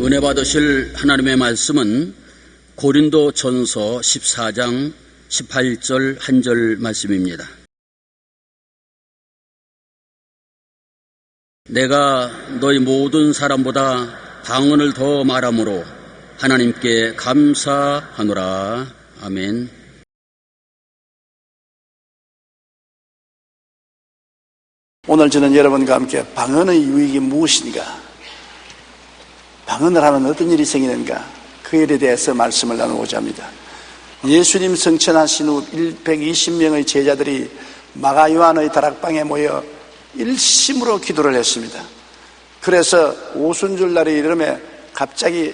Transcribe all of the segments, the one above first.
은혜 받으실 하나님의 말씀은 고린도전서 14장 18절 한 절 말씀입니다. 내가 너희 모든 사람보다 방언을 더 말함으로 하나님께 감사하노라. 아멘. 오늘 저는 여러분과 함께 방언의 유익이 무엇인가, 방언을 하면 어떤 일이 생기는가, 그 일에 대해서 말씀을 나누고자 합니다. 예수님 성천하신 후 120명의 제자들이 마가 요한의 다락방에 모여 일심으로 기도를 했습니다. 그래서 오순절날이 이르매 갑자기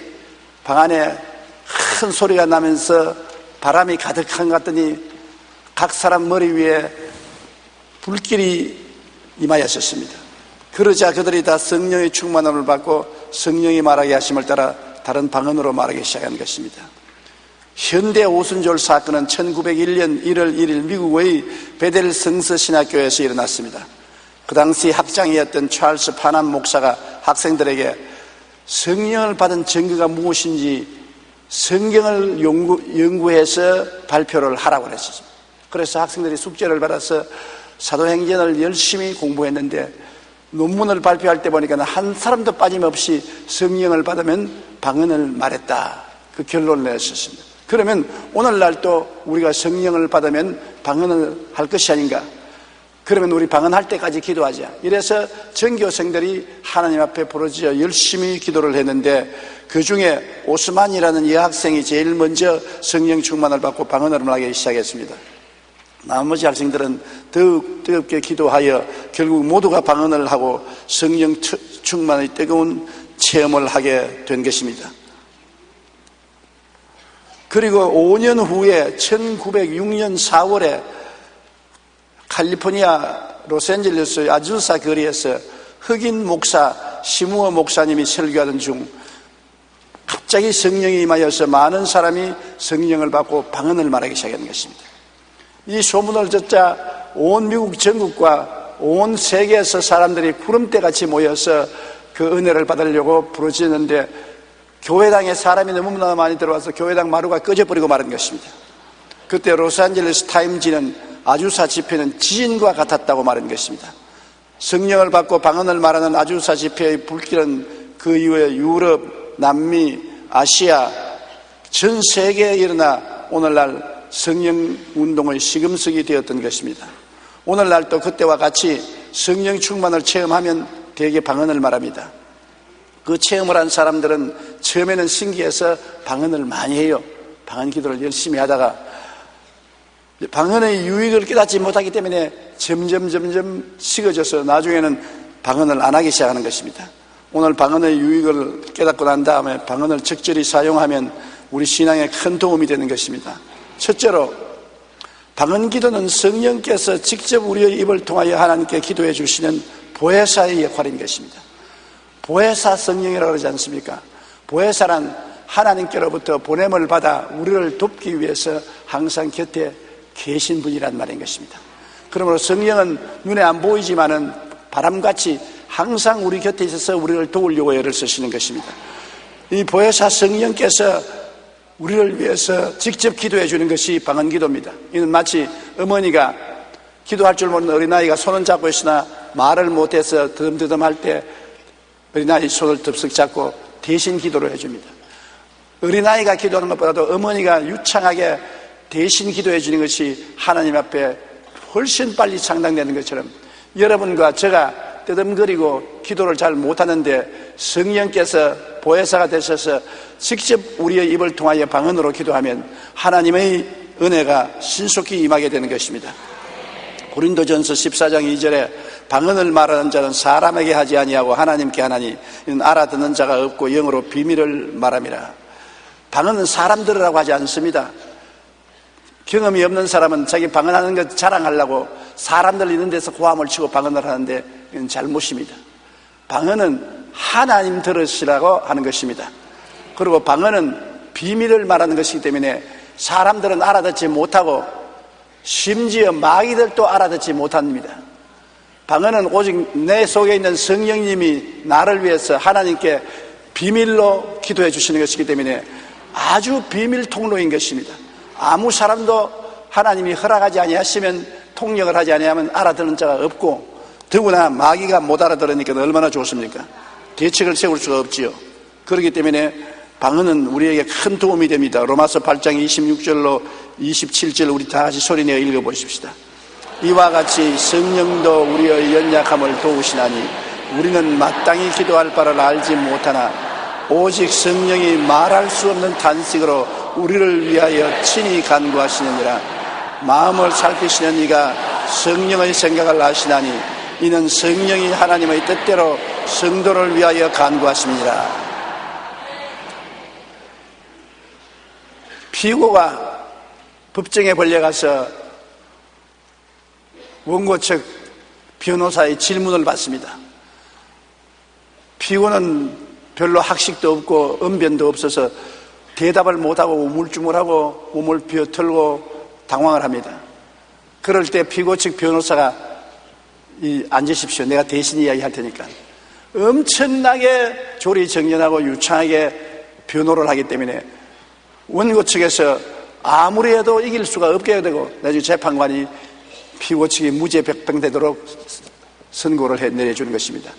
방 안에 큰 소리가 나면서 바람이 가득한 것 같더니 각 사람 머리 위에 불길이 임하였었습니다. 그러자 그들이 다 성령의 충만함을 받고 성령이 말하게 하심을 따라 다른 방언으로 말하기 시작한 것입니다. 현대 오순절 사건은 1901년 1월 1일 미국의 베델 성서신학교에서 일어났습니다. 그 당시 학장이었던 찰스 파남 목사가 학생들에게 성령을 받은 증거가 무엇인지 성경을 연구해서 발표를 하라고 했습니다. 그래서 학생들이 숙제를 받아서 사도행전을 열심히 공부했는데 논문을 발표할 때 보니까 한 사람도 빠짐없이 성령을 받으면 방언을 말했다, 그 결론을 냈었습니다. 그러면 오늘날 또 우리가 성령을 받으면 방언을 할 것이 아닌가? 그러면 우리 방언할 때까지 기도하자. 이래서 전교생들이 하나님 앞에 부르짖어 열심히 기도를 했는데 그 중에 오스만이라는 여학생이 제일 먼저 성령 충만을 받고 방언을 말하기 시작했습니다. 나머지 학생들은 더욱 뜨겁게 기도하여 결국 모두가 방언을 하고 성령 충만의 뜨거운 체험을 하게 된 것입니다. 그리고 5년 후에 1906년 4월에 캘리포니아 로스앤젤레스 아주사 거리에서 흑인 목사 시무어 목사님이 설교하던 중 갑자기 성령이 임하여서 많은 사람이 성령을 받고 방언을 말하기 시작한 것입니다. 이 소문을 듣자 온 미국 전국과 온 세계에서 사람들이 구름대같이 모여서 그 은혜를 받으려고 부르짖는데 교회당에 사람이 너무나 많이 들어와서 교회당 마루가 꺼져버리고 말은 것입니다. 그때 로스앤젤레스 타임지는 아주사 집회는 지진과 같았다고 말한 것입니다. 성령을 받고 방언을 말하는 아주사 집회의 불길은 그 이후에 유럽, 남미, 아시아 전 세계에 일어나 오늘날 성령 운동의 시금석이 되었던 것입니다. 오늘날도 그때와 같이 성령 충만을 체험하면 대개 방언을 말합니다. 그 체험을 한 사람들은 처음에는 신기해서 방언을 많이 해요. 방언 기도를 열심히 하다가 방언의 유익을 깨닫지 못하기 때문에 점점 식어져서 나중에는 방언을 안 하기 시작하는 것입니다. 오늘 방언의 유익을 깨닫고 난 다음에 방언을 적절히 사용하면 우리 신앙에 큰 도움이 되는 것입니다. 첫째로 방언 기도는 성령께서 직접 우리의 입을 통하여 하나님께 기도해 주시는 보혜사의 역할인 것입니다. 보혜사 성령이라고 그러지 않습니까? 보혜사란 하나님께로부터 보냄을 받아 우리를 돕기 위해서 항상 곁에 계신 분이란 말인 것입니다. 그러므로 성령은 눈에 안 보이지만은 바람같이 항상 우리 곁에 있어서 우리를 도우려고 애를 쓰시는 것입니다. 이 보혜사 성령께서 우리를 위해서 직접 기도해 주는 것이 방언 기도입니다. 이는 마치 어머니가 기도할 줄 모르는 어린아이가 손을 잡고 있으나 말을 못해서 드듬드듬 할 때 어린아이 손을 덥석 잡고 대신 기도를 해줍니다. 어린아이가 기도하는 것보다도 어머니가 유창하게 대신 기도해 주는 것이 하나님 앞에 훨씬 빨리 상당되는 것처럼 여러분과 제가 뜨듬거리고 기도를 잘 못하는데 성령께서 보혜사가 되셔서 직접 우리의 입을 통하여 방언으로 기도하면 하나님의 은혜가 신속히 임하게 되는 것입니다. 고린도전서 14장 2절에 방언을 말하는 자는 사람에게 하지 아니하고 하나님께 하나니 이는 알아듣는 자가 없고 영어로 비밀을 말함이라. 방언은 사람 들으라고 하지 않습니다. 경험이 없는 사람은 자기 방언하는 것 자랑하려고 사람들 있는 데서 고함을 치고 방언을 하는데 이건 잘못입니다. 방언은 하나님 들으시라고 하는 것입니다. 그리고 방언은 비밀을 말하는 것이기 때문에 사람들은 알아듣지 못하고 심지어 마귀들도 알아듣지 못합니다. 방언은 오직 내 속에 있는 성령님이 나를 위해서 하나님께 비밀로 기도해 주시는 것이기 때문에 아주 비밀 통로인 것입니다. 아무 사람도 하나님이 허락하지 아니하시면, 통역을 하지 아니하면 알아듣는 자가 없고, 더구나 마귀가 못 알아들으니까 얼마나 좋습니까? 대책을 세울 수가 없지요. 그렇기 때문에 방언은 우리에게 큰 도움이 됩니다. 로마서 8장 26절로 27절 우리 다 같이 소리내어 읽어보십시다. 이와 같이 성령도 우리의 연약함을 도우시나니 우리는 마땅히 기도할 바를 알지 못하나 오직 성령이 말할 수 없는 탄식으로 우리를 위하여 친히 간구하시느니라. 마음을 살피시는 이가 성령의 생각을 아시나니 이는 성령이 하나님의 뜻대로 성도를 위하여 간구하십니다. 피고가 법정에 벌려가서 원고 측 변호사의 질문을 받습니다. 피고는 별로 학식도 없고 언변도 없어서 대답을 못하고 우물쭈물하고 몸을 비어털고 당황을 합니다. 그럴 때 피고 측 변호사가 앉으십시오. 내가 대신 이야기할 테니까. 엄청나게 조리정연하고 유창하게 변호를 하기 때문에 원고 측에서 아무리 해도 이길 수가 없게 되고 나중에 재판관이 피고 측이 무죄 백병되도록 선고를 내려주는 것입니다.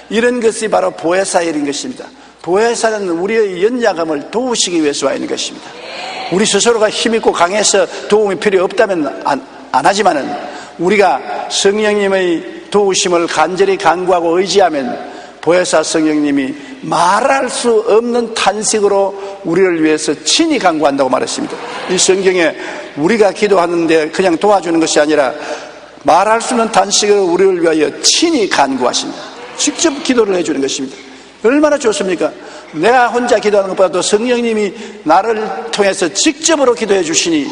이런 것이 바로 보혜사의 일인 것입니다. 보혜사는 우리의 연약함을 도우시기 위해서 와 있는 것입니다. 우리 스스로가 힘있고 강해서 도움이 필요 없다면 안 하지만은 우리가 성령님의 도우심을 간절히 간구하고 의지하면 보혜사 성령님이 말할 수 없는 탄식으로 우리를 위해서 친히 간구한다고 말했습니다. 이 성경에 우리가 기도하는데 그냥 도와주는 것이 아니라 말할 수 없는 탄식으로 우리를 위하여 친히 간구하십니다. 직접 기도를 해주는 것입니다. 얼마나 좋습니까? 내가 혼자 기도하는 것보다도 성령님이 나를 통해서 직접으로 기도해 주시니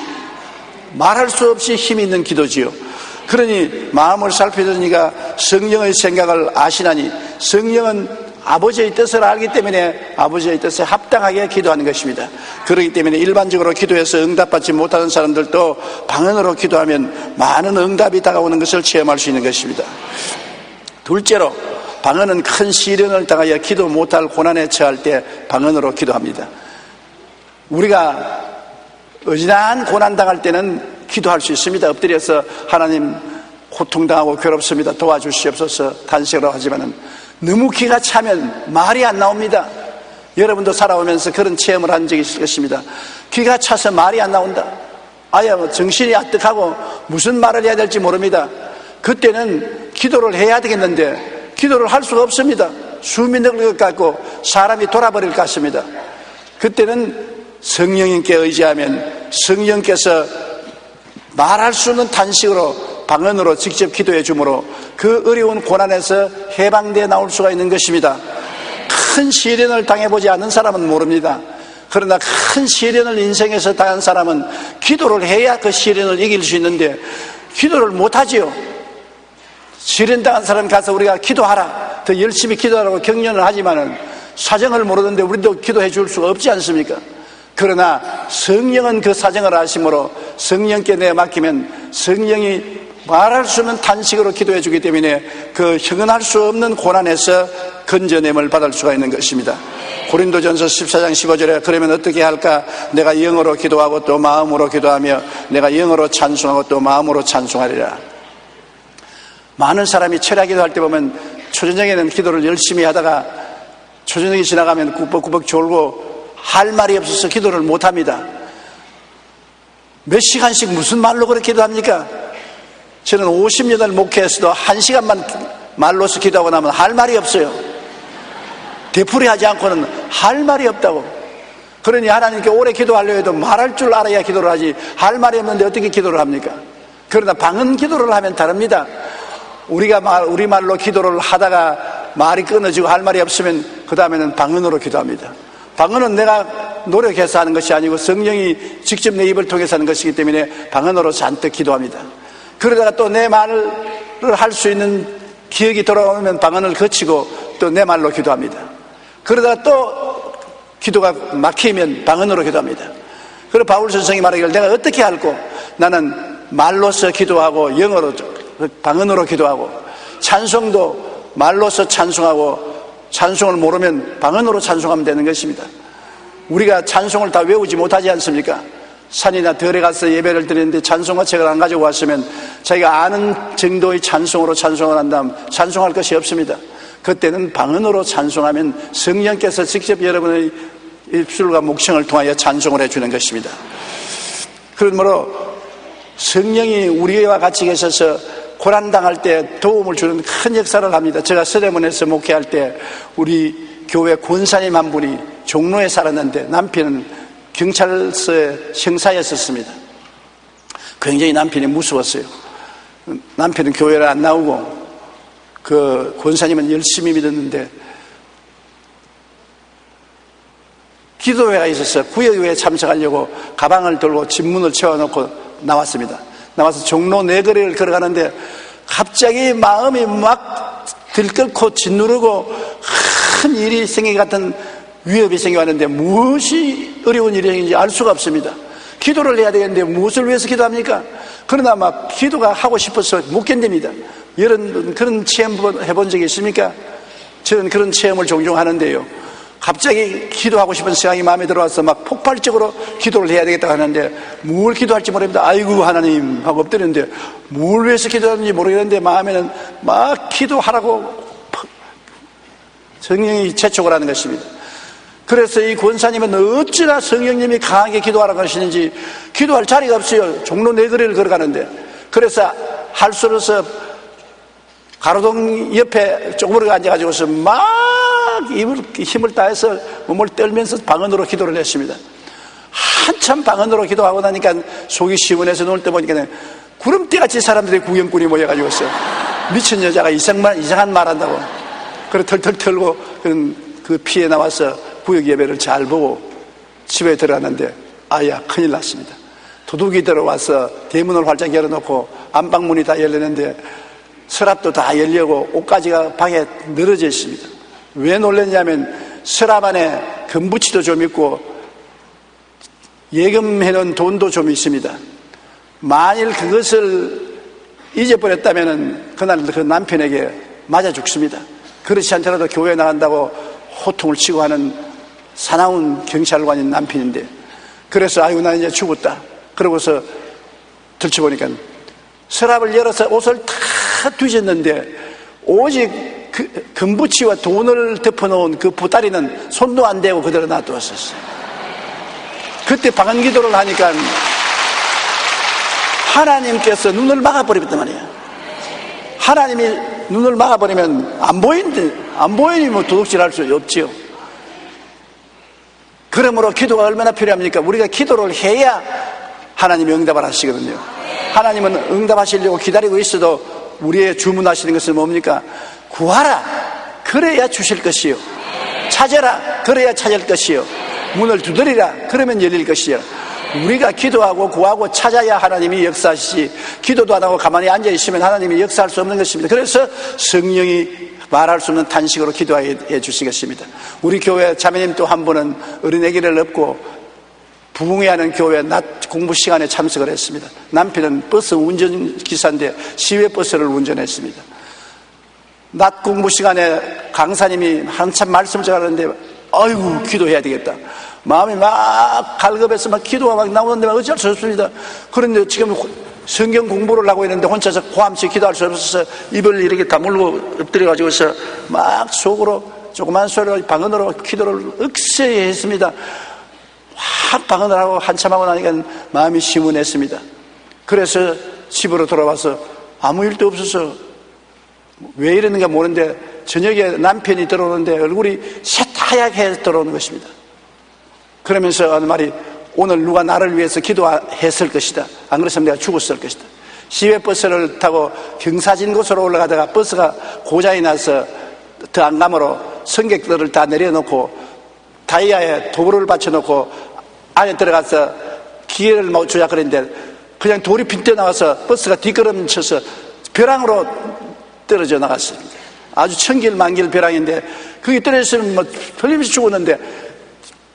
말할 수 없이 힘이 있는 기도지요. 그러니 마음을 살피던 이가 성령의 생각을 아시나니, 성령은 아버지의 뜻을 알기 때문에 아버지의 뜻에 합당하게 기도하는 것입니다. 그렇기 때문에 일반적으로 기도해서 응답받지 못하는 사람들도 방언으로 기도하면 많은 응답이 다가오는 것을 체험할 수 있는 것입니다. 둘째로, 방언은 큰 시련을 당하여 기도 못할 고난에 처할 때 방언으로 기도합니다. 우리가 어지간한 고난 당할 때는 기도할 수 있습니다. 엎드려서 하나님 고통당하고 괴롭습니다. 도와주시옵소서 탄식으로 하지만은 너무 기가 차면 말이 안 나옵니다. 여러분도 살아오면서 그런 체험을 한 적이 있을 것입니다. 기가 차서 말이 안 나온다. 아예 정신이 아득하고 무슨 말을 해야 될지 모릅니다. 그때는 기도를 해야 되겠는데 기도를 할 수가 없습니다. 숨이 늘 것 같고 사람이 돌아버릴 것 같습니다. 그때는 성령님께 의지하면 성령께서 말할 수 없는 탄식으로 방언으로 직접 기도해 주므로 그 어려운 고난에서 해방되어 나올 수가 있는 것입니다. 큰 시련을 당해보지 않은 사람은 모릅니다. 그러나 큰 시련을 인생에서 당한 사람은 기도를 해야 그 시련을 이길 수 있는데 기도를 못하지요. 시련 당한 사람 가서 우리가 기도하라, 더 열심히 기도하라고 격려를 하지만은 사정을 모르는데 우리도 기도해 줄 수가 없지 않습니까? 그러나 성령은 그 사정을 아심으로 성령께 내어 맡기면 성령이 말할 수 없는 탄식으로 기도해 주기 때문에 그 형언할 수 없는 고난에서 건져냄을 받을 수가 있는 것입니다. 고린도전서 14장 15절에 그러면 어떻게 할까? 내가 영어로 기도하고 또 마음으로 기도하며 내가 영어로 찬송하고 또 마음으로 찬송하리라. 많은 사람이 철야 기도할 때 보면 초저녁에는 기도를 열심히 하다가 초저녁이 지나가면 꾸벅꾸벅 졸고 할 말이 없어서 기도를 못합니다. 몇 시간씩 무슨 말로 그렇게 기도합니까? 저는 50년을 목회에서도 1시간만 말로서 기도하고 나면 할 말이 없어요. 되풀이하지 않고는 할 말이 없다고. 그러니 하나님께 오래 기도하려 해도 말할 줄 알아야 기도를 하지 할 말이 없는데 어떻게 기도를 합니까? 그러나 방언 기도를 하면 다릅니다. 우리가 우리말로 기도를 하다가 말이 끊어지고 할 말이 없으면 그 다음에는 방언으로 기도합니다. 방언은 내가 노력해서 하는 것이 아니고 성령이 직접 내 입을 통해서 하는 것이기 때문에 방언으로 잔뜩 기도합니다. 그러다가 또 내 말을 할 수 있는 기억이 돌아오면 방언을 거치고 또 내 말로 기도합니다. 그러다가 또 기도가 막히면 방언으로 기도합니다. 그리고 바울 선생이 말하기를 내가 어떻게 할꼬? 나는 말로서 기도하고 영어로 방언으로 기도하고 찬송도 말로서 찬송하고 찬송을 모르면 방언으로 찬송하면 되는 것입니다. 우리가 찬송을 다 외우지 못하지 않습니까? 산이나 들에 가서 예배를 드리는데 찬송가 책을 안 가지고 왔으면 자기가 아는 정도의 찬송으로 찬송을 한다면 찬송할 것이 없습니다. 그때는 방언으로 찬송하면 성령께서 직접 여러분의 입술과 목청을 통하여 찬송을 해주는 것입니다. 그러므로 성령이 우리와 같이 계셔서 고난당할 때 도움을 주는 큰 역사를 합니다. 제가 서대문에서 목회할 때 우리 교회 권사님 한 분이 종로에 살았는데 남편은 경찰서의 형사였었습니다. 굉장히 남편이 무서웠어요. 남편은 교회를 안 나오고 그 권사님은 열심히 믿었는데 기도회가 있어서 구역회에 참석하려고 가방을 들고 집문을 채워놓고 나왔습니다. 나와서 종로 내거리를 걸어가는데 갑자기 마음이 막 들끓고 짓누르고 큰 일이 생긴 것 같은 위협이 생겨왔는데 무엇이 어려운 일인지 알 수가 없습니다. 기도를 해야 되겠는데 무엇을 위해서 기도합니까? 그러나 막 기도가 하고 싶어서 못 견딥니다. 여러분 그런 체험 해본 적이 있습니까? 저는 그런 체험을 종종 하는데요. 갑자기 기도하고 싶은 생각이 마음에 들어와서 막 폭발적으로 기도를 해야 되겠다고 하는데 뭘 기도할지 모릅니다. 아이고 하나님 하고 엎드렸는데 뭘 위해서 기도하는지 모르겠는데 마음에는 막 기도하라고 성령이 재촉을 하는 것입니다. 그래서 이 권사님은 어찌나 성령님이 강하게 기도하라고 하시는지 기도할 자리가 없어요. 종로 내거리를 걸어가는데. 그래서 할수로서 가로등 옆에 쪼그려 앉아가지고서 막 힘을 다해서 몸을 떨면서 방언으로 기도를 했습니다. 한참 방언으로 기도하고 나니까 속이 시원해서 눈을 떠보니까 구름대같이 사람들이 구경꾼이 모여가지고 있어요. 미친 여자가 이상한 말 한다고. 그래 털털 털고 그 피해 나와서 구역 예배를 잘 보고 집에 들어갔는데 아야 큰일 났습니다. 도둑이 들어와서 대문을 활짝 열어놓고 안방문이 다 열렸는데 서랍도 다 열려고 옷가지가 방에 늘어져 있습니다. 왜 놀랐냐면 서랍 안에 금붙이도 좀 있고 예금해놓은 돈도 좀 있습니다. 만일 그것을 잊어버렸다면 그날 그 남편에게 맞아 죽습니다. 그렇지 않더라도 교회 나간다고 호통을 치고 하는 사나운 경찰관인 남편인데 그래서 아이고 나 이제 죽었다. 그러고서 들춰보니까 서랍을 열어서 옷을 다 뒤졌는데 오직 그 금붙이와 돈을 덮어놓은 그 보따리는 손도 안 대고 그대로 놔두었었어요. 그때 방언 기도를 하니까 하나님께서 눈을 막아버렸단 말이에요. 하나님이 눈을 막아버리면 안 보이니 뭐 도둑질할 수 없지요. 그러므로 기도가 얼마나 필요합니까? 우리가 기도를 해야 하나님이 응답을 하시거든요. 하나님은 응답하시려고 기다리고 있어도 우리의 주문하시는 것은 뭡니까? 구하라 그래야 주실 것이요, 찾아라 그래야 찾을 것이요, 문을 두드리라 그러면 열릴 것이요. 우리가 기도하고 구하고 찾아야 하나님이 역사하시지 기도도 안 하고 가만히 앉아있으면 하나님이 역사할 수 없는 것입니다. 그래서 성령이 말할 수 없는 탄식으로 기도해 주시겠습니다. 우리 교회 자매님 또 한 분은 어린애기를 업고 부흥회하는 교회 낮 공부 시간에 참석을 했습니다. 남편은 버스 운전기사인데 시외버스를 운전했습니다. 낮 공부 시간에 강사님이 한참 말씀 전하는데 아이고 기도해야 되겠다. 마음이 막 갈급해서 막 기도가 막 나오는데 어쩔 수 없습니다. 그런데 지금 성경 공부를 하고 있는데 혼자서 고함치 기도할 수 없어서 입을 이렇게 다물고 엎드려가지고서 막 속으로 조그만 소리로 방언으로 기도를 억세게 했습니다. 확 방언을 하고 한참 하고 나니까 마음이 시원했습니다. 그래서 집으로 돌아와서 아무 일도 없어서 왜 이러는가 모르는데 저녁에 남편이 들어오는데 얼굴이 새하얗게 들어오는 것입니다. 그러면서 하는 말이 오늘 누가 나를 위해서 기도했을 것이다. 안 그랬으면 내가 죽었을 것이다. 시외버스를 타고 경사진 곳으로 올라가다가 버스가 고장이 나서 더 안감으로 승객들을 다 내려놓고 다이아에 도구를 받쳐놓고 안에 들어가서 기계를 조작하는데 그냥 돌이 빈대 나와서 버스가 뒷걸음쳐서 벼랑으로 떨어져 나갔습니다. 아주 천길만길 벼랑인데 그게 떨어졌으면 뭐 틀림없이 죽었는데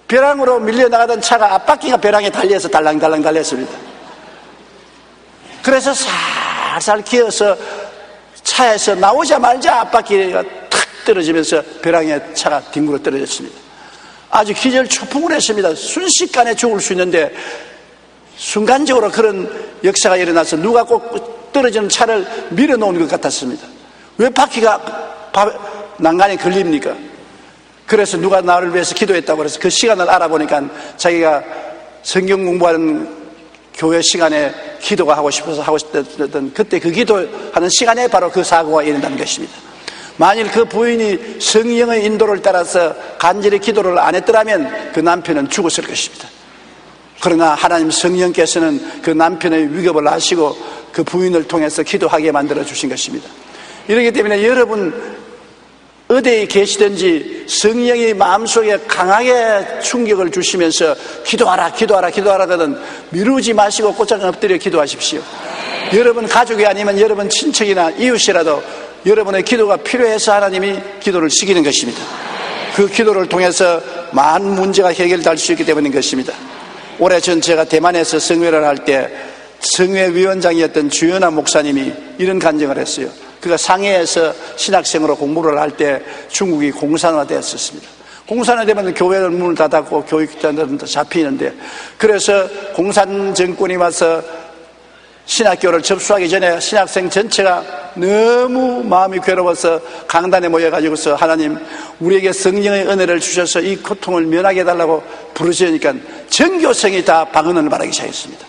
벼랑으로 밀려나가던 차가 앞바퀴가 벼랑에 달려서 달랑달랑 달렸습니다. 그래서 살살 기어서 차에서 나오자마자 앞바퀴가 탁 떨어지면서 벼랑에 차가 뒹굴어 떨어졌습니다. 아주 기절초풍을 했습니다. 순식간에 죽을 수 있는데 순간적으로 그런 역사가 일어나서 누가 꼭 떨어지는 차를 밀어놓은 것 같았습니다. 왜 바퀴가 난간에 걸립니까? 그래서 누가 나를 위해서 기도했다고 그래서 그 시간을 알아보니까 자기가 성경 공부하는 교회 시간에 기도가 하고 싶어서 하고 싶던 그때 그 기도하는 시간에 바로 그 사고가 일어난 것입니다. 만일 그 부인이 성령의 인도를 따라서 간절히 기도를 안 했더라면 그 남편은 죽었을 것입니다. 그러나 하나님 성령께서는 그 남편의 위급을 아시고 그 부인을 통해서 기도하게 만들어 주신 것입니다. 이렇기 때문에 여러분 어디에 계시든지 성령이 마음속에 강하게 충격을 주시면서 기도하라 하거든 미루지 마시고 곧장 엎드려 기도하십시오. 여러분 가족이 아니면 여러분 친척이나 이웃이라도 여러분의 기도가 필요해서 하나님이 기도를 시키는 것입니다. 그 기도를 통해서 많은 문제가 해결될 수 있기 때문인 것입니다. 오래전 제가 대만에서 성회를 할 때 성회 위원장이었던 주연아 목사님이 이런 간증을 했어요. 그가 상해에서 신학생으로 공부를 할 때 중국이 공산화되었습니다. 공산화되면 교회를 문을 닫았고 교육자들은 다 잡히는데, 그래서 공산 정권이 와서 신학교를 접수하기 전에 신학생 전체가 너무 마음이 괴로워서 강단에 모여가지고서 하나님 우리에게 성령의 은혜를 주셔서 이 고통을 면하게 해달라고 부르시니까 전교생이 다 방언을 말하기 시작했습니다.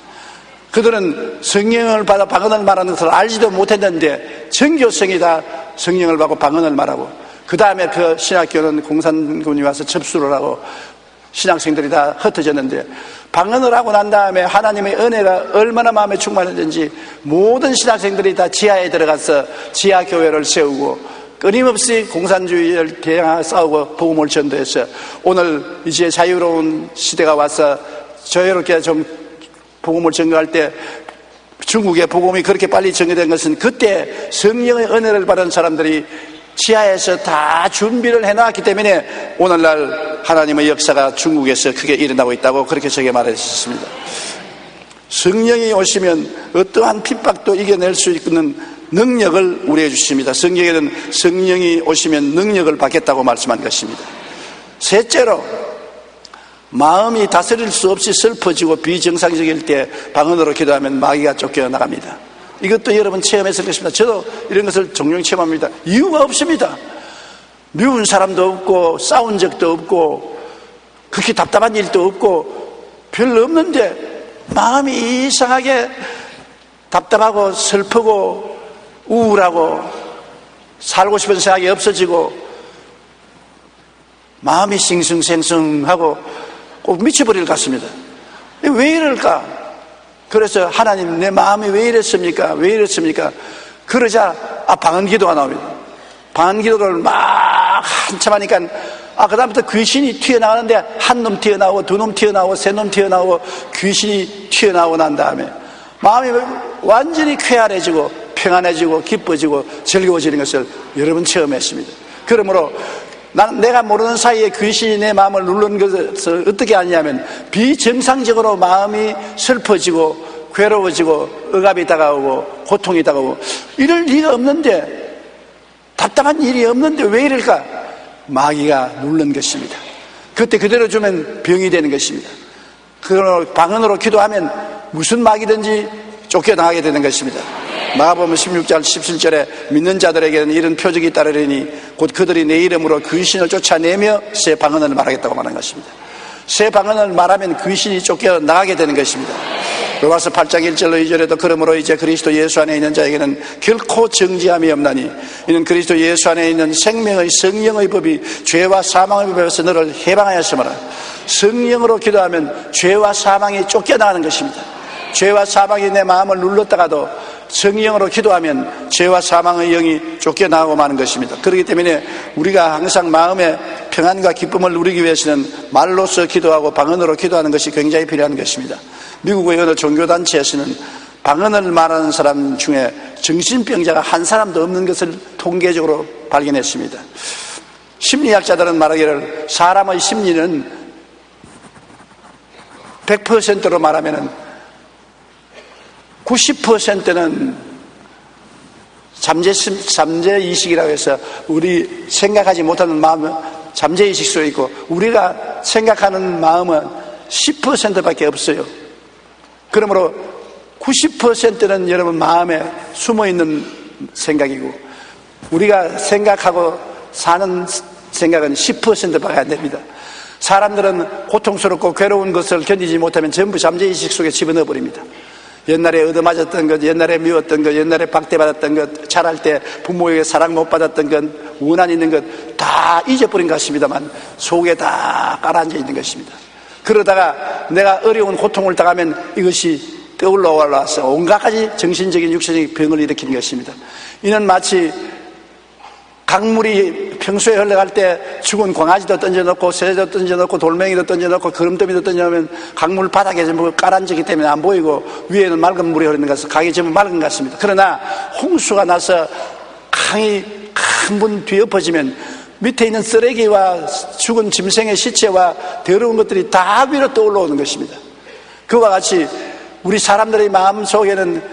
그들은 성령을 받아 방언을 말하는 것을 알지도 못했는데 전교생이 다 성령을 받고 방언을 말하고, 그 다음에 그 신학교는 공산군이 와서 접수를 하고 신학생들이 다 흩어졌는데, 방언을 하고 난 다음에 하나님의 은혜가 얼마나 마음에 충만했는지 모든 신학생들이 다 지하에 들어가서 지하교회를 세우고 끊임없이 공산주의를 대항하고 싸우고 복음을 전도해서 오늘 이제 자유로운 시대가 와서 자유롭게 좀 복음을 전도할 때 중국의 복음이 그렇게 빨리 전개된 것은 그때 성령의 은혜를 받은 사람들이 지하에서 다 준비를 해놨기 때문에 오늘날 하나님의 역사가 중국에서 크게 일어나고 있다고 그렇게 저에게 말했습니다. 성령이 오시면 어떠한 핍박도 이겨낼 수 있는 능력을 우리에게 주십니다. 성경에는 성령이 오시면 능력을 받겠다고 말씀한 것입니다. 셋째로, 마음이 다스릴 수 없이 슬퍼지고 비정상적일 때 방언으로 기도하면 마귀가 쫓겨나갑니다. 이것도 여러분 체험했을 것입니다. 저도 이런 것을 종종 체험합니다. 이유가 없습니다. 미운 사람도 없고 싸운 적도 없고 그렇게 답답한 일도 없고 별로 없는데 마음이 이상하게 답답하고 슬프고 우울하고 살고 싶은 생각이 없어지고 마음이 싱숭생숭하고 꼭 미쳐버릴 것 같습니다. 왜 이럴까? 그래서 하나님 내 마음이 왜 이랬습니까? 왜 이랬습니까? 그러자 방언 기도가 나옵니다. 방언 기도를 막 한참 하니까 그다음부터 귀신이 튀어나가는데 한 놈 튀어나오고 두 놈 튀어나오고 세 놈 튀어나오고 귀신이 튀어나오고 난 다음에 마음이 완전히 쾌활해지고 평안해지고 기뻐지고 즐거워지는 것을 여러분 체험했습니다. 그러므로 내가 모르는 사이에 귀신이 내 마음을 누르는 것을 어떻게 하냐면 비정상적으로 마음이 슬퍼지고 괴로워지고 억압이 다가오고 고통이 다가오고 이럴 리가 없는데, 답답한 일이 없는데 왜 이럴까? 마귀가 누른 것입니다. 그때 그대로 주면 병이 되는 것입니다. 그러므로 방언으로 기도하면 무슨 마귀든지 쫓겨나가게 되는 것입니다. 마가복음 16장 17절에 믿는 자들에게는 이런 표적이 따르리니 곧 그들이 내 이름으로 귀신을 쫓아내며 새 방언을 말하겠다고 말하는 것입니다. 새 방언을 말하면 귀신이 쫓겨나가게 되는 것입니다. 로마서 8장 1절로 2절에도 그러므로 이제 그리스도 예수 안에 있는 자에게는 결코 정죄함이 없나니 이는 그리스도 예수 안에 있는 생명의 성령의 법이 죄와 사망의 법에서 너를 해방하였으므로. 성령으로 기도하면 죄와 사망이 쫓겨나가는 것입니다. 죄와 사망이 내 마음을 눌렀다가도 성령으로 기도하면 죄와 사망의 영이 쫓겨나가고 마는 것입니다. 그렇기 때문에 우리가 항상 마음의 평안과 기쁨을 누리기 위해서는 말로써 기도하고 방언으로 기도하는 것이 굉장히 필요한 것입니다. 미국의 어느 종교단체에서는 방언을 말하는 사람 중에 정신병자가 한 사람도 없는 것을 통계적으로 발견했습니다. 심리학자들은 말하기를 사람의 심리는 100%로 말하면 90%는 잠재의식이라고 해서 우리 생각하지 못하는 마음은 잠재의식 속에 있고, 우리가 생각하는 마음은 10%밖에 없어요. 그러므로 90%는 여러분 마음에 숨어있는 생각이고, 우리가 생각하고 사는 생각은 10%밖에 안 됩니다. 사람들은 고통스럽고 괴로운 것을 견디지 못하면 전부 잠재의식 속에 집어넣어 버립니다. 옛날에 얻어맞았던 것, 옛날에 미웠던 것, 옛날에 박대받았던 것, 자랄 때 부모에게 사랑 못 받았던 것, 원한 있는 것 다 잊어버린 것 같습니다만 속에 다 깔아앉아 있는 것입니다. 그러다가 내가 어려운 고통을 당하면 이것이 떠올라와서 온갖 가지 정신적인 육체적인 병을 일으키는 것입니다. 이는 마치 강물이 평소에 흘러갈 때 죽은 광아지도 던져놓고 새도 던져놓고 돌멩이도 던져놓고 거름더미도 던져놓으면 강물 바닥에 전부 깔아앉기 때문에 안 보이고 위에는 맑은 물이 흐르는 것은 강이 전부 맑은 것 같습니다. 그러나 홍수가 나서 강이 큰 문 뒤에 엎어지면 밑에 있는 쓰레기와 죽은 짐승의 시체와 더러운 것들이 다 위로 떠올라오는 것입니다. 그와 같이 우리 사람들의 마음 속에는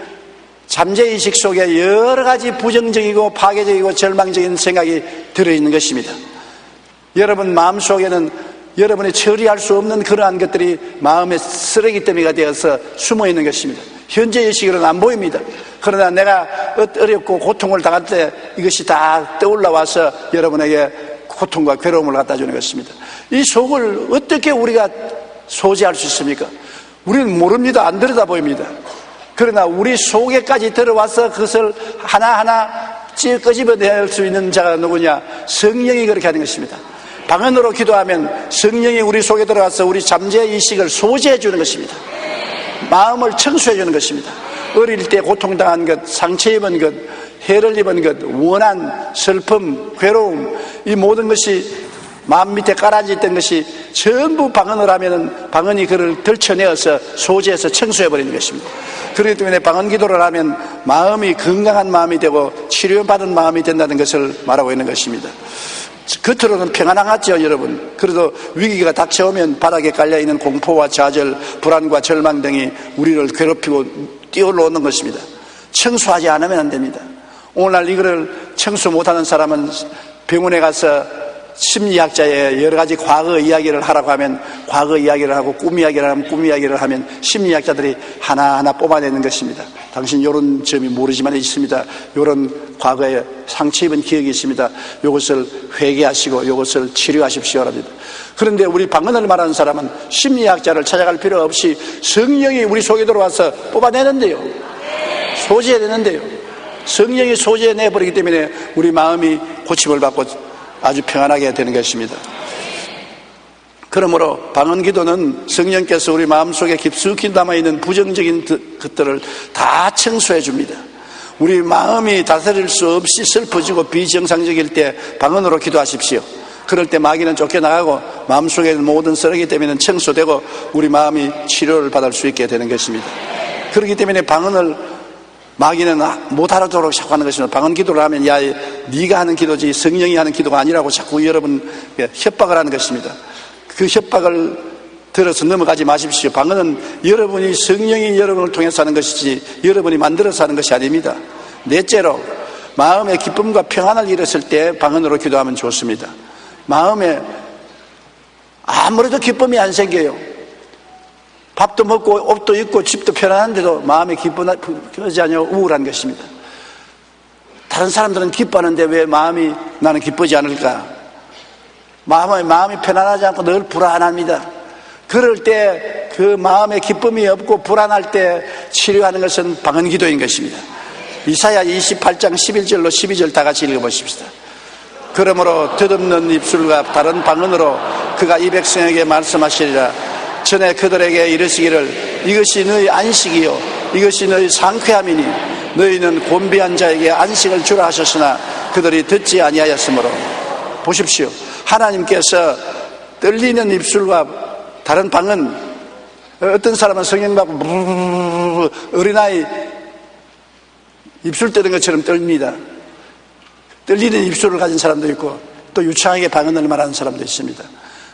잠재의식 속에 여러 가지 부정적이고 파괴적이고 절망적인 생각이 들어있는 것입니다. 여러분 마음속에는 여러분이 처리할 수 없는 그러한 것들이 마음의 쓰레기 더미가 되어서 숨어있는 것입니다. 현재의식으로는 안 보입니다. 그러나 내가 어렵고 고통을 당할 때 이것이 다 떠올라와서 여러분에게 고통과 괴로움을 갖다 주는 것입니다. 이 속을 어떻게 우리가 소지할 수 있습니까? 우리는 모릅니다. 안 들여다 보입니다. 그러나 우리 속에까지 들어와서 그것을 하나하나 끄집어낼 수 있는 자가 누구냐? 성령이 그렇게 하는 것입니다. 방언으로 기도하면 성령이 우리 속에 들어와서 우리 잠재의식을 소지해 주는 것입니다. 마음을 청소해 주는 것입니다. 어릴 때 고통당한 것, 상처 입은 것, 해를 입은 것, 원한, 슬픔, 괴로움, 이 모든 것이 마음 밑에 깔아져 있던 것이 전부 방언을 하면은 방언이 그를 들쳐내어서 소지해서 청소해버리는 것입니다. 그렇기 때문에 방언 기도를 하면 마음이 건강한 마음이 되고 치료받은 마음이 된다는 것을 말하고 있는 것입니다. 겉으로는 평안하겠죠, 여러분. 그래도 위기가 닥쳐오면 바닥에 깔려있는 공포와 좌절, 불안과 절망 등이 우리를 괴롭히고 뛰어올라오는 것입니다. 청소하지 않으면 안 됩니다. 오늘날 이거를 청소 못하는 사람은 병원에 가서 심리학자의 여러 가지 과거 이야기를 하라고 하면 과거 이야기를 하고 꿈 이야기를 하면 꿈 이야기를 하면 심리학자들이 하나하나 뽑아내는 것입니다. 당신 이런 점이 모르지만 있습니다. 이런 과거에 상처 입은 기억이 있습니다. 이것을 회개하시고 이것을 치료하십시오 합니다. 그런데 우리 방언을 말하는 사람은 심리학자를 찾아갈 필요 없이 성령이 우리 속에 들어와서 뽑아내는데요. 소지해내는데요. 성령이 소지해내버리기 때문에 우리 마음이 고침을 받고 아주 평안하게 되는 것입니다. 그러므로 방언 기도는 성령께서 우리 마음속에 깊숙이 남아있는 부정적인 것들을 다 청소해 줍니다. 우리 마음이 다스릴 수 없이 슬퍼지고 비정상적일 때 방언으로 기도하십시오. 그럴 때 마귀는 쫓겨나가고 마음속에 있는 모든 쓰레기 때문에 청소되고 우리 마음이 치료를 받을 수 있게 되는 것입니다. 그렇기 때문에 방언을 마귀는 못 알아듣도록 자꾸 하는 것입니다. 방언 기도를 하면 야, 네가 하는 기도지 성령이 하는 기도가 아니라고 자꾸 여러분 협박을 하는 것입니다. 그 협박을 들어서 넘어가지 마십시오. 방언은 여러분이 성령이 여러분을 통해서 하는 것이지 여러분이 만들어서 하는 것이 아닙니다. 넷째로 마음의 기쁨과 평안을 잃었을 때 방언으로 기도하면 좋습니다. 마음에 아무래도 기쁨이 안 생겨요. 밥도 먹고 옷도 입고 집도 편안한데도 마음에 기쁘지 않냐 우울한 것입니다. 다른 사람들은 기뻐하는데 왜 나는 기쁘지 않을까? 마음이 편안하지 않고 늘 불안합니다. 그럴 때 그 마음에 기쁨이 없고 불안할 때 치료하는 것은 방언 기도인 것입니다. 이사야 28장 11절로 12절 다 같이 읽어보십시다. 그러므로 덧없는 입술과 다른 방언으로 그가 이 백성에게 말씀하시리라. 전에 그들에게 이르시기를 이것이 너희 안식이요 이것이 너희 상쾌함이니 너희는 곤비한 자에게 안식을 주라 하셨으나 그들이 듣지 아니하였으므로. 보십시오. 하나님께서 떨리는 입술과 다른 방언, 어떤 사람은 성령 받고 어린아이 입술 떠는 것처럼 떨립니다. 떨리는 입술을 가진 사람도 있고 또 유창하게 방언을 말하는 사람도 있습니다.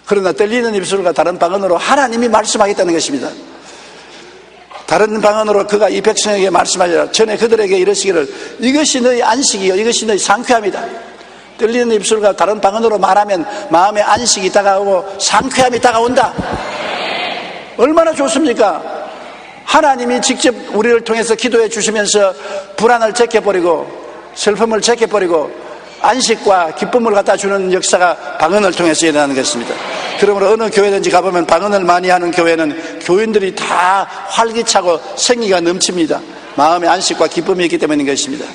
그러나 떨리는 입술과 다른 방언으로 하나님이 말씀하겠다는 것입니다. 다른 방언으로 그가 이 백성에게 말씀하시라. 전에 그들에게 이르시기를 이것이 너희 안식이요 이것이 너희 상쾌함이다. 떨리는 입술과 다른 방언으로 말하면 마음의 안식이 다가오고 상쾌함이 다가온다. 얼마나 좋습니까? 하나님이 직접 우리를 통해서 기도해 주시면서 불안을 제껴버리고 슬픔을 제껴버리고 안식과 기쁨을 갖다 주는 역사가 방언을 통해서 일어나는 것입니다. 그러므로 어느 교회든지 가보면 방언을 많이 하는 교회는 교인들이 다 활기차고 생기가 넘칩니다. 마음의 안식과 기쁨이 있기 때문인 것입니다.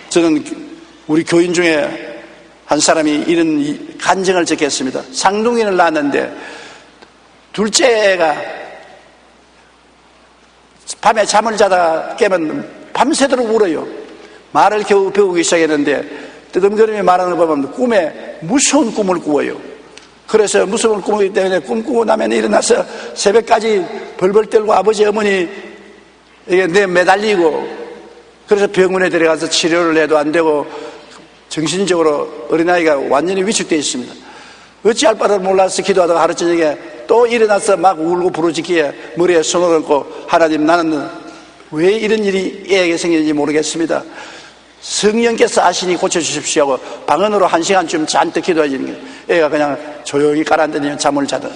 저는 우리 교인 중에 한 사람이 이런 간증을 적겠습니다. 쌍둥이를 낳았는데 둘째가 밤에 잠을 자다가 깨면 밤새도록 울어요. 말을 겨우 배우기 시작했는데 뜨듬거리며 말하는 걸 보면 꿈에 무서운 꿈을 꾸어요. 그래서 무서운 꿈이기 때문에 꿈 꾸고 나면 일어나서 새벽까지 벌벌 떨고 아버지 어머니 내 매달리고 그래서 병원에 데려가서 치료를 해도 안 되고 정신적으로 어린아이가 완전히 위축되어 있습니다. 어찌할 바를 몰라서 기도하다가 하루 저녁에 또 일어나서 막 울고 부르짖기에 머리에 손을 얹고 하나님 나는 왜 이런 일이 애에게 생기는지 모르겠습니다. 성령께서 아시니 고쳐주십시오 하고 방언으로 1시간쯤 잔뜩 기도해주는 거예요. 애가 그냥 조용히 깔아앉으면 잠을 자더라.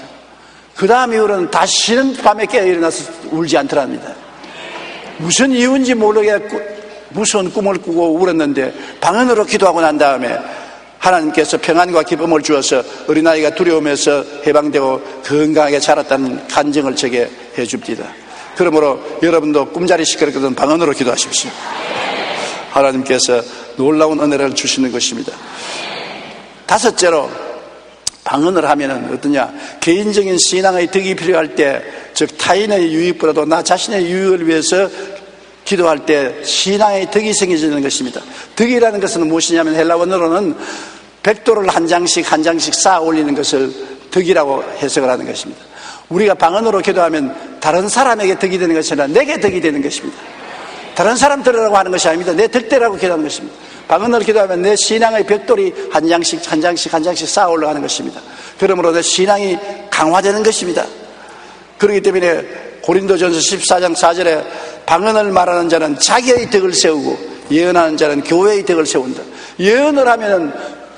그 다음 이후로는 다시는 밤에 깨어 일어나서 울지 않더랍니다. 무슨 이유인지 모르게 무서운 꿈을 꾸고 울었는데 방언으로 기도하고 난 다음에 하나님께서 평안과 기쁨을 주어서 어린아이가 두려움에서 해방되고 건강하게 자랐다는 간증을 제게 해줍니다. 그러므로 여러분도 꿈자리 시끄럽거든 방언으로 기도하십시오. 하나님께서 놀라운 은혜를 주시는 것입니다. 다섯째로 방언을 하면은 어떠냐? 개인적인 신앙의 덕이 필요할 때, 즉 타인의 유익보다도 나 자신의 유익을 위해서 기도할 때 신앙의 덕이 생기는 것입니다. 덕이라는 것은 무엇이냐면 헬라 원어로는 백도를 한 장씩 쌓아 올리는 것을 덕이라고 해석을 하는 것입니다. 우리가 방언으로 기도하면 다른 사람에게 덕이 되는 것이 아니라 내게 덕이 되는 것입니다. 다른 사람들이라고 하는 것이 아닙니다. 내 덕대라고 기도하는 것입니다. 방언을 기도하면 내 신앙의 벽돌이 한 장씩 쌓아 올라가는 것입니다. 그러므로 내 신앙이 강화되는 것입니다. 그렇기 때문에 고린도전서 14장 4절에 방언을 말하는 자는 자기의 덕을 세우고 예언하는 자는 교회의 덕을 세운다. 예언을 하면은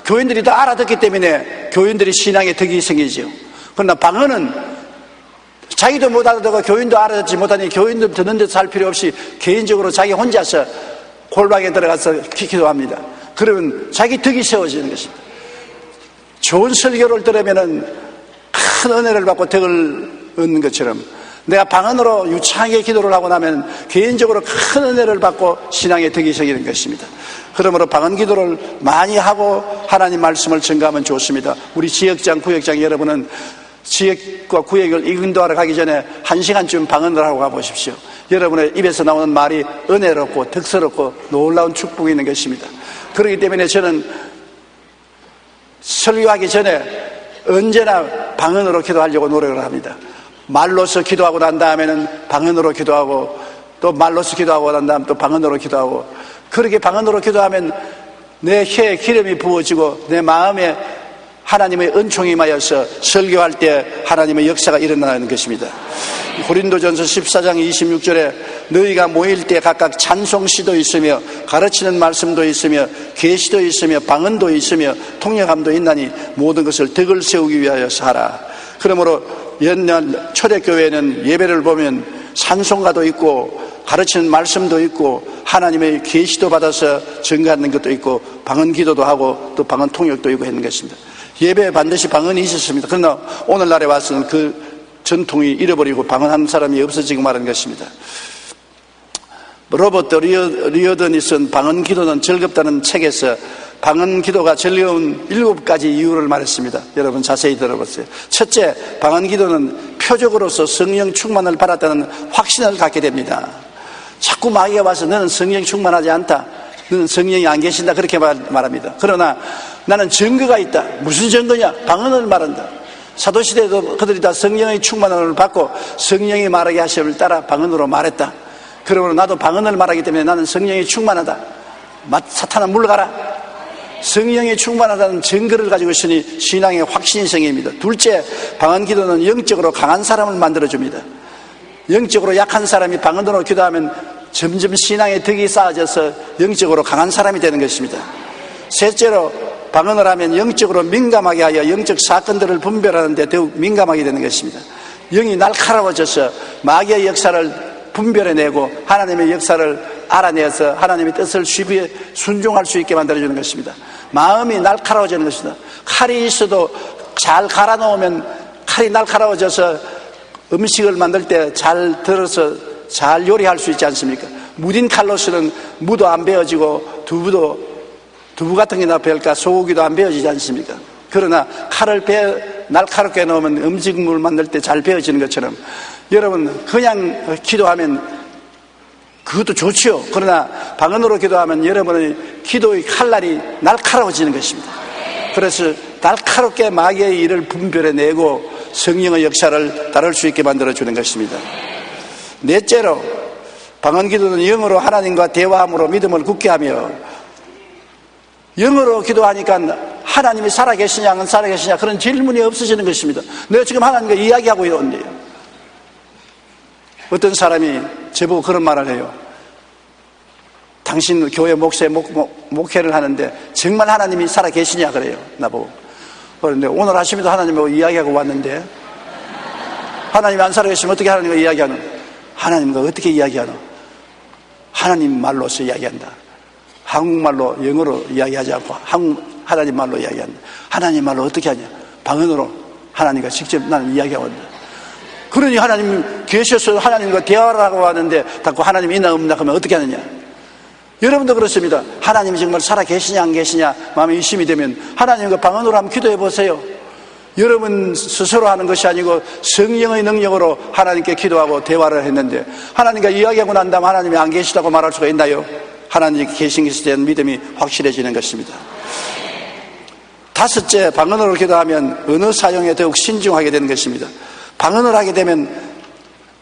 교인들이 다 알아듣기 때문에 교인들이 신앙의 덕이 생기죠. 그러나 방언은 자기도 못 알아듣고 교인도 알아듣지 못하니 교인들 듣는 데서 할 필요 없이 개인적으로 자기 혼자서 골방에 들어가서 기도합니다. 그러면 자기 덕이 세워지는 것입니다. 좋은 설교를 들으면은 큰 은혜를 받고 덕을 얻는 것처럼 내가 방언으로 유창하게 기도를 하고 나면 개인적으로 큰 은혜를 받고 신앙의 덕이 생기는 것입니다. 그러므로 방언 기도를 많이 하고 하나님 말씀을 전가하면 좋습니다. 우리 지역장, 구역장 여러분은 지역과 구역을 인도하러 가기 전에 1시간쯤 방언을 하고 가보십시오. 여러분의 입에서 나오는 말이 은혜롭고 덕스럽고 놀라운 축복이 있는 것입니다. 그렇기 때문에 저는 설교하기 전에 언제나 방언으로 기도하려고 노력을 합니다. 말로서 기도하고 난 다음에는 방언으로 기도하고 또 말로서 기도하고 난 다음 또 방언으로 기도하고 그렇게 방언으로 기도하면 내 혀에 기름이 부어지고 내 마음에 하나님의 은총이 임하여서 설교할 때 하나님의 역사가 일어나는 것입니다. 고린도전서 14장 26절에 너희가 모일 때 각각 찬송시도 있으며 가르치는 말씀도 있으며 계시도 있으며 방언도 있으며 통역함도 있나니 모든 것을 덕을 세우기 위하여서 하라. 그러므로 옛날 초대교회는 예배를 보면 찬송가도 있고 가르치는 말씀도 있고 하나님의 계시도 받아서 증거하는 것도 있고 방언 기도도 하고 또 방언 통역도 있고 했는 것입니다. 예배에 반드시 방언이 있었습니다. 그러나 오늘날에 와서는 그 전통이 잃어버리고 방언하는 사람이 없어지고 말하는 것입니다. 로버트 리어던이 쓴 방언 기도는 즐겁다는 책에서 방언 기도가 즐거운 7가지 이유를 말했습니다. 여러분 자세히 들어보세요. 첫째, 방언 기도는 표적으로서 성령 충만을 받았다는 확신을 갖게 됩니다. 자꾸 마귀가 와서 너는 성령 충만하지 않다, 너는 성령이 안 계신다 그렇게 말합니다. 그러나 나는 증거가 있다. 무슨 증거냐? 방언을 말한다. 사도시대에도 그들이 다 성령의 충만을 받고 성령이 말하게 하심을 따라 방언으로 말했다. 그러므로 나도 방언을 말하기 때문에 나는 성령이 충만하다. 사탄아 물러가라. 성령이 충만하다는 증거를 가지고 있으니 신앙의 확신이 생깁니다. 둘째, 방언 기도는 영적으로 강한 사람을 만들어줍니다. 영적으로 약한 사람이 방언으로 기도하면 점점 신앙의 덕이 쌓아져서 영적으로 강한 사람이 되는 것입니다. 셋째로, 방언을 하면 영적으로 민감하게 하여 영적 사건들을 분별하는 데 더욱 민감하게 되는 것입니다. 영이 날카로워져서 마귀의 역사를 분별해내고 하나님의 역사를 알아내서 하나님의 뜻을 쉽게 순종할 수 있게 만들어주는 것입니다. 마음이 날카로워지는 것입니다. 칼이 있어도 잘 갈아놓으면 칼이 날카로워져서 음식을 만들 때 잘 들어서 잘 요리할 수 있지 않습니까? 무딘 칼로서는 무도 안 베어지고 두부 같은 게나 베을까 소고기도 안 베어지지 않습니까? 그러나 칼을 날카롭게 넣으면 음식물 만들 때 잘 베어지는 것처럼 여러분 그냥 기도하면 그것도 좋지요. 그러나 방언으로 기도하면 여러분의 기도의 칼날이 날카로워지는 것입니다. 그래서 날카롭게 마귀의 일을 분별해내고 성령의 역사를 다룰 수 있게 만들어주는 것입니다. 넷째로, 방언 기도는 영어로 하나님과 대화함으로 믿음을 굳게 하며, 영어로 기도하니까 하나님이 살아계시냐 안 살아계시냐 그런 질문이 없어지는 것입니다. 내가 지금 하나님과 이야기하고 있는데요. 어떤 사람이 저보고 그런 말을 해요. 당신 교회 목회를 하는데 정말 하나님이 살아계시냐 그래요. 나보고. 그런데 오늘 아침에도 하나님하고 이야기하고 왔는데 하나님이 안 살아계시면 어떻게 하나님과 이야기하노? 하나님과 어떻게 이야기하노? 하나님 말로서 이야기한다. 한국말로 영어로 이야기하지 않고 하나님 말로 이야기한다. 하나님 말로 어떻게 하냐? 방언으로 하나님과 직접 나는 이야기하고 있다. 그러니 하나님 계셔서 하나님과 대화를 하고 하는데 자꾸 하나님 있나 없나 하면 어떻게 하느냐? 여러분도 그렇습니다. 하나님이 정말 살아계시냐 안 계시냐 마음에 의심이 되면 하나님과 방언으로 한번 기도해 보세요. 여러분 스스로 하는 것이 아니고 성령의 능력으로 하나님께 기도하고 대화를 했는데 하나님과 이야기하고 난 다음 하나님이 안 계시다고 말할 수가 있나요? 하나님이 계신 것에 대한 믿음이 확실해지는 것입니다. 다섯째, 방언으로 기도하면 언어 사용에 더욱 신중하게 되는 것입니다. 방언을 하게 되면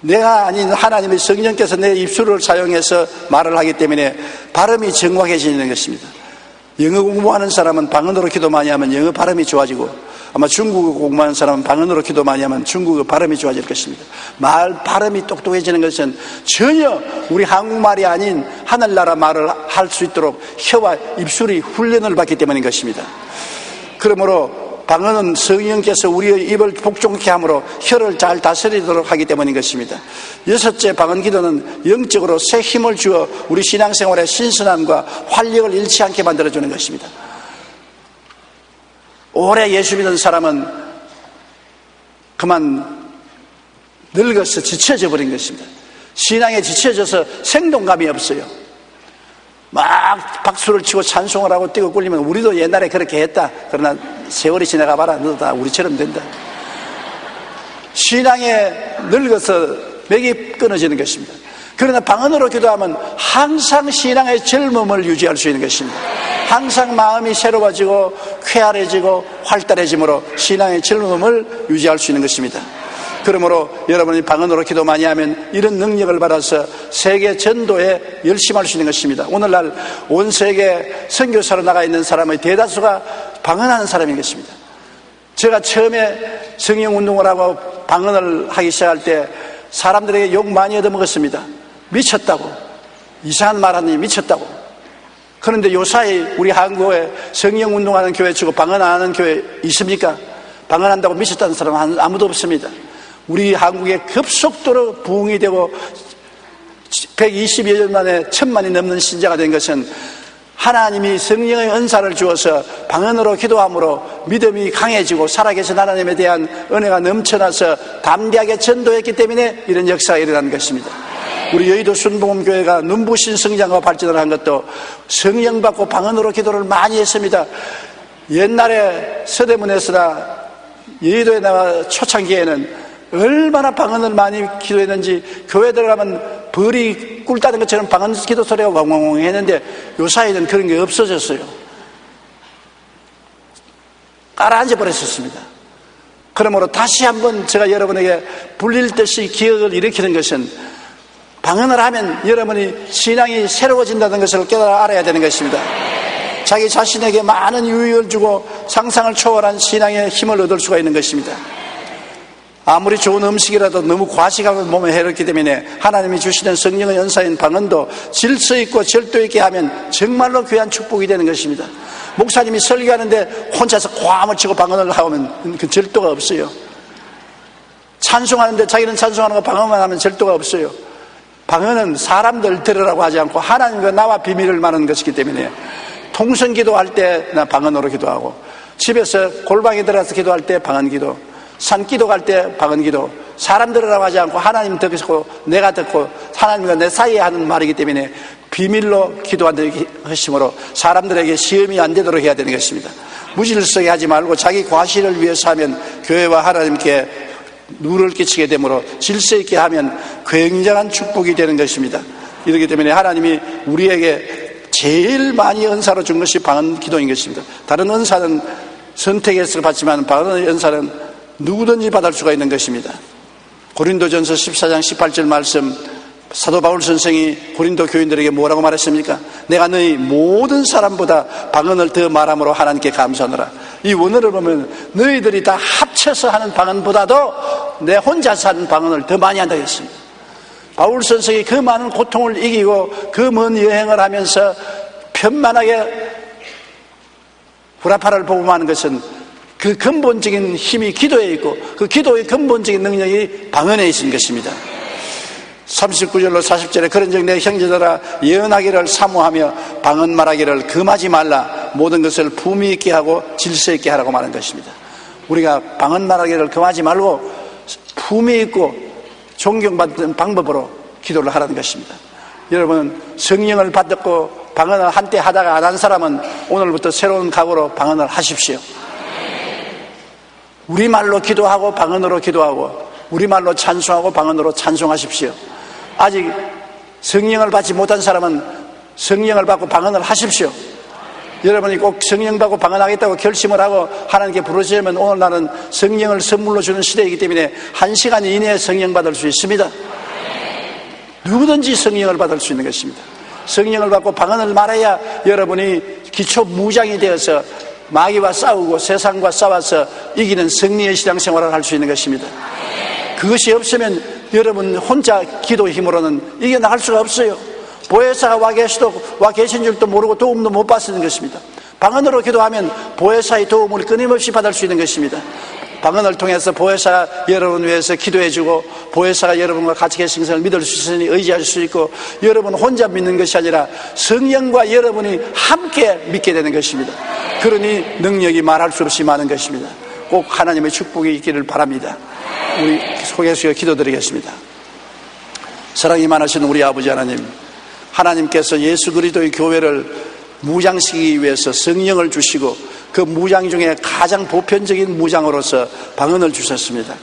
내가 아닌 하나님의 성령께서 내 입술을 사용해서 말을 하기 때문에 발음이 정확해지는 것입니다. 영어 공부하는 사람은 방언으로 기도 많이 하면 영어 발음이 좋아지고 아마 중국어 공부하는 사람은 방언으로 기도 많이 하면 중국어 발음이 좋아질 것입니다. 말 발음이 똑똑해지는 것은 전혀 우리 한국말이 아닌 하늘나라 말을 할 수 있도록 혀와 입술이 훈련을 받기 때문인 것입니다. 그러므로 방언은 성령께서 우리의 입을 복종케 함으로 혀를 잘 다스리도록 하기 때문인 것입니다. 여섯째, 방언 기도는 영적으로 새 힘을 주어 우리 신앙생활의 신선함과 활력을 잃지 않게 만들어주는 것입니다. 오래 예수 믿은 사람은 그만 늙어서 지쳐져 버린 것입니다. 신앙에 지쳐져서 생동감이 없어요. 막 박수를 치고 찬송을 하고 뛰고 꿀리면 우리도 옛날에 그렇게 했다. 그러나 세월이 지나가 봐라. 너도 다 우리처럼 된다. 신앙에 늙어서 맥이 끊어지는 것입니다. 그러나 방언으로 기도하면 항상 신앙의 젊음을 유지할 수 있는 것입니다. 항상 마음이 새로워지고 쾌활해지고 활달해짐으로 신앙의 젊음을 유지할 수 있는 것입니다. 그러므로 여러분이 방언으로 기도 많이 하면 이런 능력을 받아서 세계 전도에 열심할 수 있는 것입니다. 오늘날 온 세계 선교사로 나가 있는 사람의 대다수가 방언하는 사람인 것입니다. 제가 처음에 성령운동을 하고 방언을 하기 시작할 때 사람들에게 욕 많이 얻어먹었습니다. 미쳤다고, 이상한 말 하느니 미쳤다고. 그런데 요사이 우리 한국에 성령운동하는 교회 치고 방언 안 하는 교회 있습니까? 방언한다고 미쳤다는 사람은 아무도 없습니다. 우리 한국에 급속도로 부흥이 되고 120여 년 만에 1000만이 넘는 신자가 된 것은 하나님이 성령의 은사를 주어서 방언으로 기도함으로 믿음이 강해지고 살아계신 하나님에 대한 은혜가 넘쳐나서 담대하게 전도했기 때문에 이런 역사가 일어난 것입니다. 우리 여의도 순복음교회가 눈부신 성장과 발전을 한 것도 성령 받고 방언으로 기도를 많이 했습니다. 옛날에 서대문에서나 여의도에 나와 초창기에는 얼마나 방언을 많이 기도했는지 교회 들어가면 벌이 꿀 따는 것처럼 방언 기도 소리가 왕왕왕 했는데 요사이는 그런 게 없어졌어요. 깔아앉아 버렸었습니다. 그러므로 다시 한번 제가 여러분에게 불릴 듯이 기억을 일으키는 것은 방언을 하면 여러분이 신앙이 새로워진다는 것을 깨달아 알아야 되는 것입니다. 자기 자신에게 많은 유익을 주고 상상을 초월한 신앙의 힘을 얻을 수가 있는 것입니다. 아무리 좋은 음식이라도 너무 과식하면 몸에 해롭기 때문에 하나님이 주시는 성령의 연사인 방언도 질서 있고 절도 있게 하면 정말로 귀한 축복이 되는 것입니다. 목사님이 설교하는데 혼자서 과음을 치고 방언을 하면 그 절도가 없어요. 찬송하는데 자기는 찬송하는 거 방언만 하면 절도가 없어요. 방언은 사람들 들으라고 하지 않고 하나님과 나와 비밀을 말하는 것이기 때문에 통성 기도할 때 나 방언으로 기도하고, 집에서 골방에 들어가서 기도할 때 방언 기도, 산기도 갈 때 방언 기도, 사람 들으라고 하지 않고 하나님 듣고 내가 듣고 하나님과 내 사이에 하는 말이기 때문에 비밀로 기도하는 것이므로 사람들에게 시험이 안 되도록 해야 되는 것입니다. 무질서하게 하지 말고 자기 과실을 위해서 하면 교회와 하나님께 누를 끼치게 되므로 질서 있게 하면 굉장한 축복이 되는 것입니다. 이렇기 때문에 하나님이 우리에게 제일 많이 은사로 준 것이 방언 기도인 것입니다. 다른 은사는 선택해서 받지만 방언의 은사는 누구든지 받을 수가 있는 것입니다. 고린도전서 14장 18절 말씀, 사도 바울 선생이 고린도 교인들에게 뭐라고 말했습니까? 내가 너희 모든 사람보다 방언을 더 말함으로 하나님께 감사하노라. 이 원어를 보면 너희들이 다 합쳐서 하는 방언보다도 내 혼자서 하는 방언을 더 많이 한다고 했습니다. 바울 선생이 그 많은 고통을 이기고 그 먼 여행을 하면서 편만하게 구라파를 복음하는 것은 그 근본적인 힘이 기도에 있고 그 기도의 근본적인 능력이 방언에 있는 것입니다. 39절로 40절에 그런즉 내 형제들아 예언하기를 사모하며 방언 말하기를 금하지 말라. 모든 것을 품위 있게 하고 질서 있게 하라고 말한 것입니다. 우리가 방언 말하기를 금하지 말고 품위 있고 존경받는 방법으로 기도를 하라는 것입니다. 여러분, 성령을 받았고 방언을 한때 하다가 안 한 사람은 오늘부터 새로운 각오로 방언을 하십시오. 우리말로 기도하고 방언으로 기도하고 우리말로 찬송하고 방언으로 찬송하십시오. 아직 성령을 받지 못한 사람은 성령을 받고 방언을 하십시오. 여러분이 꼭 성령 받고 방언하겠다고 결심을 하고 하나님께 부르시면 오늘날은 성령을 선물로 주는 시대이기 때문에 1시간 이내에 성령 받을 수 있습니다. 누구든지 성령을 받을 수 있는 것입니다. 성령을 받고 방언을 말해야 여러분이 기초 무장이 되어서 마귀와 싸우고 세상과 싸워서 이기는 승리의 신앙생활을 할 수 있는 것입니다. 그것이 없으면 여러분 혼자 기도 힘으로는 이겨나갈 수가 없어요. 보혜사가 와 계신 줄도 모르고 도움도 못 받는 것입니다. 방언으로 기도하면 보혜사의 도움을 끊임없이 받을 수 있는 것입니다. 방언을 통해서 보혜사가 여러분 위해서 기도해주고 보혜사가 여러분과 같이 계신 것을 믿을 수 있으니 의지할 수 있고 여러분 혼자 믿는 것이 아니라 성령과 여러분이 함께 믿게 되는 것입니다. 그러니 능력이 말할 수 없이 많은 것입니다. 꼭 하나님의 축복이 있기를 바랍니다. 우리 속에서 기도드리겠습니다. 사랑이 많으신 우리 아버지 하나님, 하나님께서 예수 그리스도의 교회를 무장시키기 위해서 성령을 주시고 그 무장 중에 가장 보편적인 무장으로서 방언을 주셨습니다.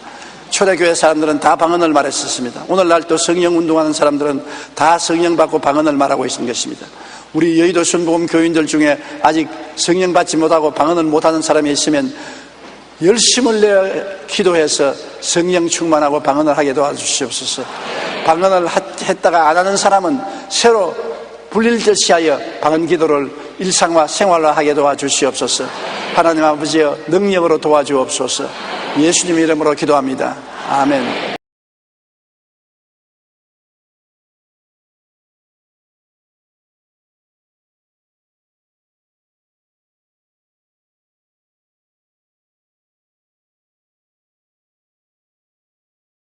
초대교회 사람들은 다 방언을 말했었습니다. 오늘날 또 성령 운동하는 사람들은 다 성령 받고 방언을 말하고 있는 것입니다. 우리 여의도 순복음 교인들 중에 아직 성령 받지 못하고 방언을 못하는 사람이 있으면 열심을 내어 기도해서 성령 충만하고 방언을 하게 도와주시옵소서. 방언을 했다가 안 하는 사람은 새로 분리듯이 하여 방언 기도를 일상화 생활화하게 도와주시옵소서. 하나님 아버지여 능력으로 도와주옵소서. 예수님 이름으로 기도합니다. 아멘.